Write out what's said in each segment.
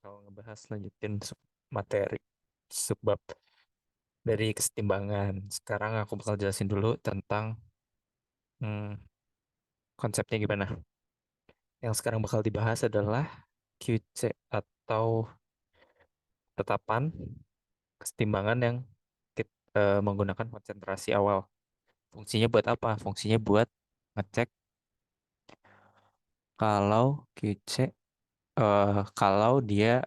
bakal ngebahas lanjutin materi sebab dari kesetimbangan. Sekarang aku bakal jelasin dulu tentang hmm, konsepnya gimana. Yang sekarang bakal dibahas adalah QC atau tetapan kesetimbangan yang menggunakan konsentrasi awal. Fungsinya buat apa? Fungsinya buat ngecek kalau QC kalau dia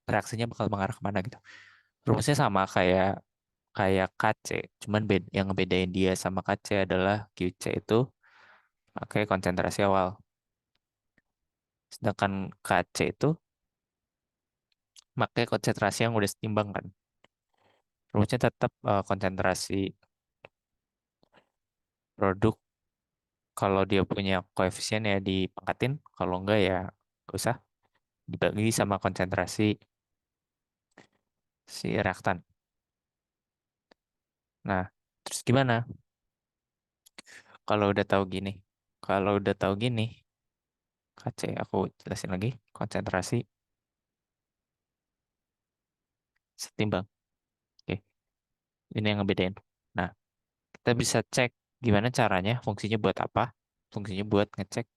reaksinya bakal mengarah kemana gitu. Rumusnya sama kayak kayak KC, cuman yang ngebedain dia sama KC adalah QC itu pakai konsentrasi awal. Sedangkan KC itu pakai konsentrasi yang udah setimbang kan. Rumusnya tetap konsentrasi produk kalau dia punya koefisien ya dipangkatin, kalau enggak ya nggak usah dibagi sama konsentrasi si reaktan. Nah, terus gimana? Kalau udah tahu gini, kalau udah tahu gini, KC aku jelasin lagi, konsentrasi setimbang. Oke, ini yang ngebedain. Nah, kita bisa cek gimana caranya, fungsinya buat apa? Fungsinya buat ngecek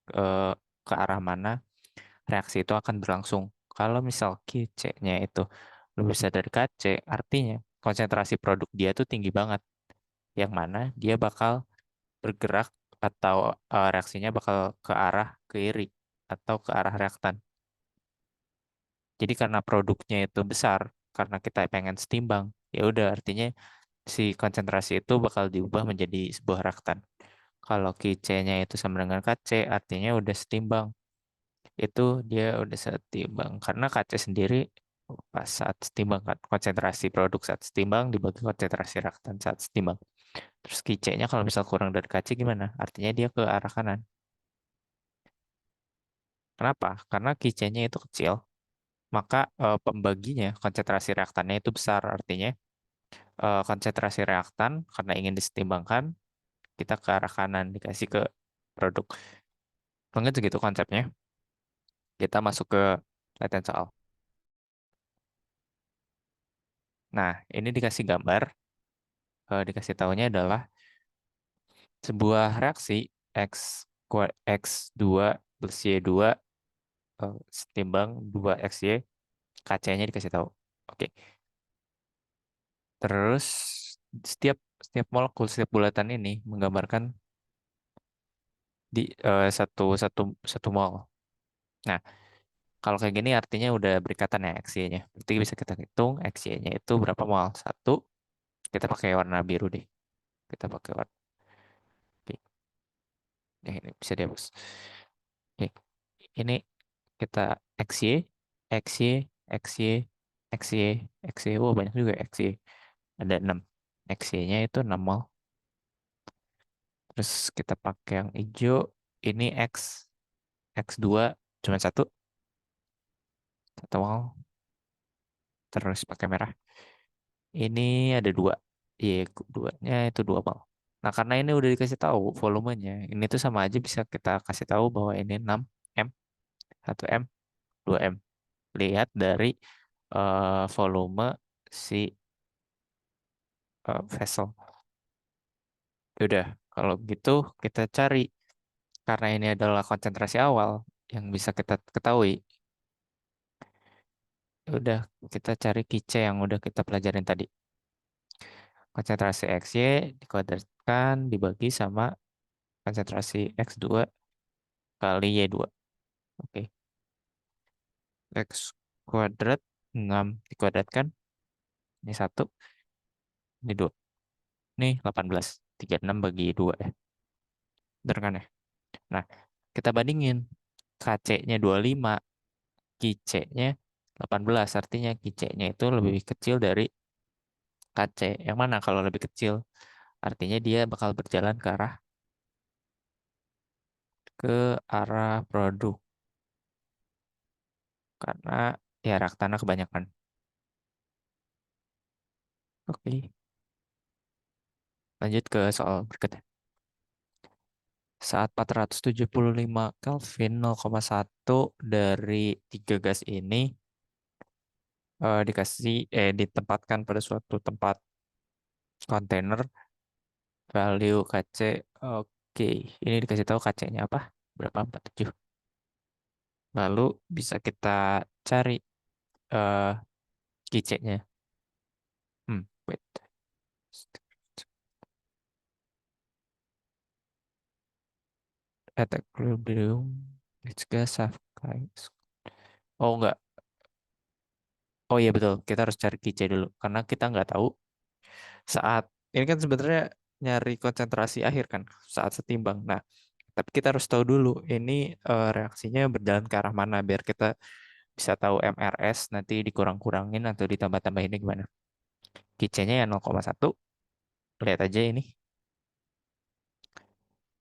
ke arah mana reaksi itu akan berlangsung. Kalau misal QC-nya itu lebih besar dari KC, artinya konsentrasi produk dia tuh tinggi banget. Yang mana dia bakal bergerak atau reaksinya bakal ke arah kiri atau ke arah reaktan. Jadi karena produknya itu besar, karena kita pengen setimbang, ya udah artinya si konsentrasi itu bakal diubah menjadi sebuah reaktan. Kalau QC-nya itu sama dengan KC, artinya udah setimbang. Itu dia udah setimbang. Karena KC sendiri pas saat setimbang kan, konsentrasi produk saat setimbang dibagi konsentrasi reaktan saat setimbang. Terus QC-nya kalau misal kurang dari KC gimana? Artinya dia ke arah kanan. Kenapa? Karena QC-nya itu kecil, maka pembaginya konsentrasi reaktannya itu besar. Artinya konsentrasi reaktan karena ingin disetimbangkan, kita ke arah kanan dikasih ke produk. Mungkin segitu konsepnya. Kita masuk ke latihan soal. Nah, ini dikasih gambar, dikasih tahunya adalah sebuah reaksi X2 plus Y2 setimbang 2XY, KC-nya dikasih tahu. Oke. Terus setiap setiap molekul, setiap bulatan ini menggambarkan di satu satu satu mol. Nah, kalau kayak gini artinya udah berikatan ya XY-nya. Berarti bisa kita hitung XY-nya itu berapa mol. Satu, kita pakai warna biru deh. Kita pakai warna. Oke. Ya, ini bisa dihapus. Oke. Ini kita XY, XY, XY, XY, XY. Wah, banyak juga XY. Ada 6. XY-nya itu 6 mol. Terus kita pakai yang hijau. Ini X2 cuma satu. Satu mol. Terus pakai merah. Ini ada dua. Iya, duanya itu 2 mol. Nah, karena ini udah dikasih tahu volumenya, ini tuh sama aja bisa kita kasih tahu bahwa ini 6 M, 1 M, 2 M. Lihat dari volume si vessel. Udah, kalau gitu kita cari. Karena ini adalah konsentrasi awal yang bisa kita ketahui. Udah, kita cari Kice yang udah kita pelajarin tadi. Konsentrasi XY dikuadratkan dibagi sama konsentrasi X2 kali Y2. Oke. X kuadrat 6 dikuadratkan. Ini satu, ini 2. Ini 18. 36 bagi 2 ya. Bener kan ya? Nah, kita bandingin. KC-nya 25, QC-nya 18. Artinya QC-nya itu lebih kecil dari KC. Yang mana kalau lebih kecil? Artinya dia bakal berjalan ke arah produk. Karena ya reaktana kebanyakan. Oke, lanjut ke soal berikutnya. Saat 475 Kelvin 0,1 dari tiga gas ini ditempatkan pada suatu tempat kontainer value KC. Oke, ini dikasih tahu KC-nya apa? Berapa? 47. Lalu bisa kita cari eh keychainnya. Wait. At equilibrium, it's gas have guys. Oh enggak. Oh iya betul. Kita harus cari keychain dulu karena kita nggak tahu saat ini kan sebenarnya nyari konsentrasi akhir kan saat setimbang. Nah, tapi kita harus tahu dulu ini reaksinya berjalan ke arah mana biar kita bisa tahu MRS nanti dikurang-kurangin atau ditambah-tambahinnya gimana. Keychainnya ya 0,1. Lihat aja ini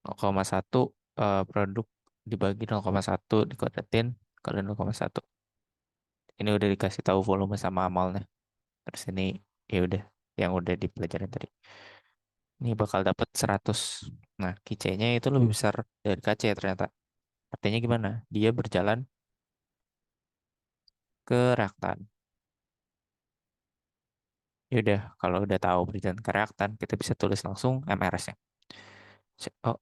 0,1 produk dibagi 0,1 dikodatin kali 0,1. Ini udah dikasih tahu volume sama amalnya. Terus ini ya udah yang udah dipelajarin tadi. Ini bakal dapat 100. Nah, keychainnya itu lebih besar dari KC ternyata. Artinya gimana? Dia berjalan ke reaktan. Ya udah, kalau udah tahu berjalan ke reaktan, kita bisa tulis langsung MRS-nya. Oh,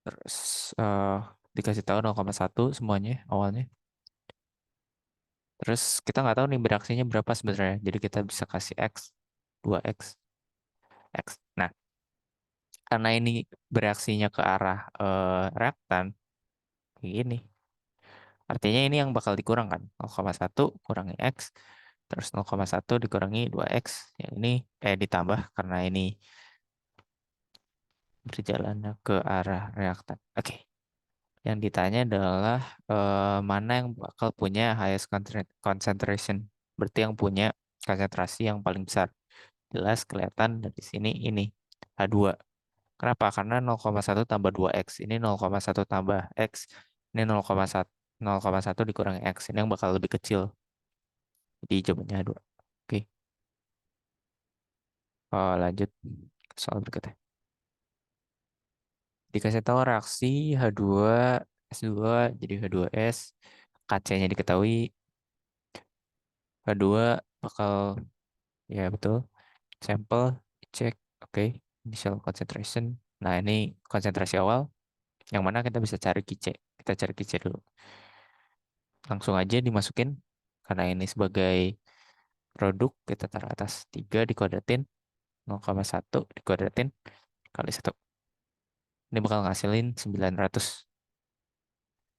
terus dikasih tahu 0,1 semuanya awalnya. Terus kita nggak tahu nih bereaksinya berapa sebenarnya. Jadi kita bisa kasih X, 2X, X. Nah, karena ini bereaksinya ke arah reaktan, kayak gini. Artinya ini yang bakal dikurangkan. 0,1 kurangi X, terus 0,1 dikurangi 2X. Yang ini ditambah karena ini berjalannya ke arah reaktan. Oke. Yang ditanya adalah mana yang bakal punya highest concentration. Berarti yang punya konsentrasi yang paling besar. Jelas kelihatan dari sini ini H2. Kenapa? Karena 0,1 tambah 2X. Ini 0,1 tambah X. Ini 0,1 0,1 dikurangi X. Ini yang bakal lebih kecil. Jadi jawabannya H2. Oke. Lanjut ke soal berikutnya. Dikasih tahu reaksi H2 S2 jadi H2S. KC-nya diketahui. H2 bakal ya betul. Sampel dicek. Oke. Initial concentration. Nah, ini konsentrasi awal. Yang mana kita bisa cari KC. Kita cari KC dulu. Langsung aja dimasukin. Karena ini sebagai produk, kita taruh atas 3 dikodatin. 0,1 dikodatin kali 1. Ini bakal ngasilin 900.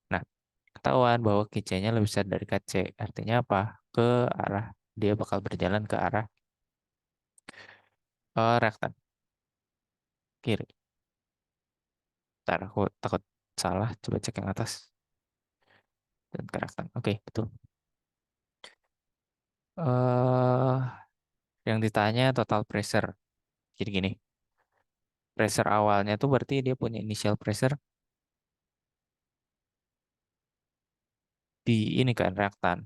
Nah, ketahuan bahwa KC-nya lebih besar dari KC. Artinya apa? Ke arah, dia bakal berjalan ke arah reaktan kiri. Ntar aku takut salah. Coba cek yang atas. Dan ke reaktan. Oke, betul. eh yang ditanya total pressure. Jadi gini, pressure awalnya tuh berarti dia punya initial pressure di ini kan reaktan.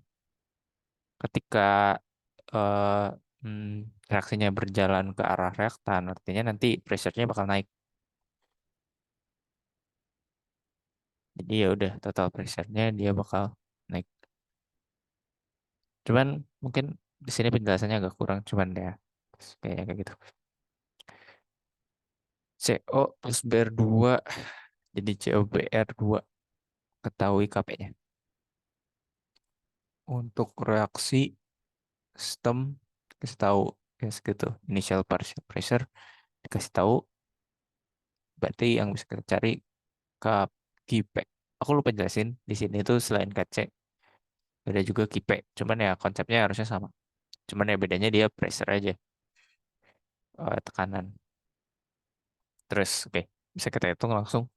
Ketika eh, reaksinya berjalan ke arah reaktan, artinya nanti pressure-nya bakal naik. Jadi ya udah total pressure-nya dia bakal naik. Cuman mungkin di sini penjelasannya agak kurang, cuman ya kayaknya kayak gitu. CO plus BR2 jadi COBR2, ketahui KP-nya. Untuk reaksi sistem dikasih tahu ya segitu. Initial partial pressure dikasih tahu, berarti yang bisa kita cari KP. Aku lupa jelasin di sini tuh selain KC ada juga KP. Cuman ya konsepnya harusnya sama. Cuman ya bedanya dia pressure aja, tekanan. Terus oke, bisa kita hitung langsung.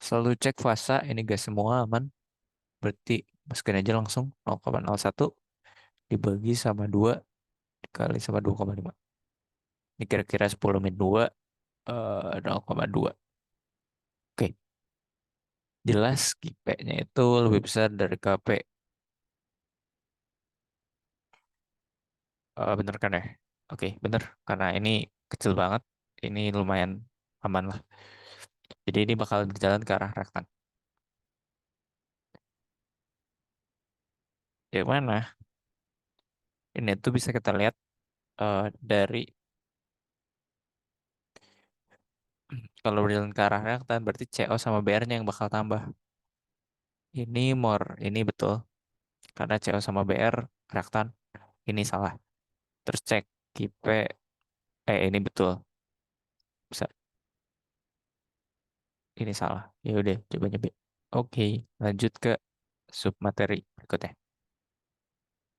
Selalu cek fasa ini gas semua aman. Berarti masukin aja langsung 0,01 dibagi sama 2 dikali sama 2,5. Ini kira-kira 10 min 2 0,2. Oke, jelas KP-nya itu lebih besar dari KP. Bener kan ya? Oke, bener. Karena ini kecil banget, ini lumayan aman lah. Jadi ini bakal berjalan ke arah rektan. Yang mana? Ini tuh bisa kita lihat dari kalau berjalan ke arah rektan berarti CO sama BR-nya yang bakal tambah. Ini more, ini betul. Karena CO sama BR rektan, ini salah. Terus cek KIP, ini betul. Bisa, ini salah. Ya udah, coba nyebut. Oke, lanjut ke sub materi berikutnya.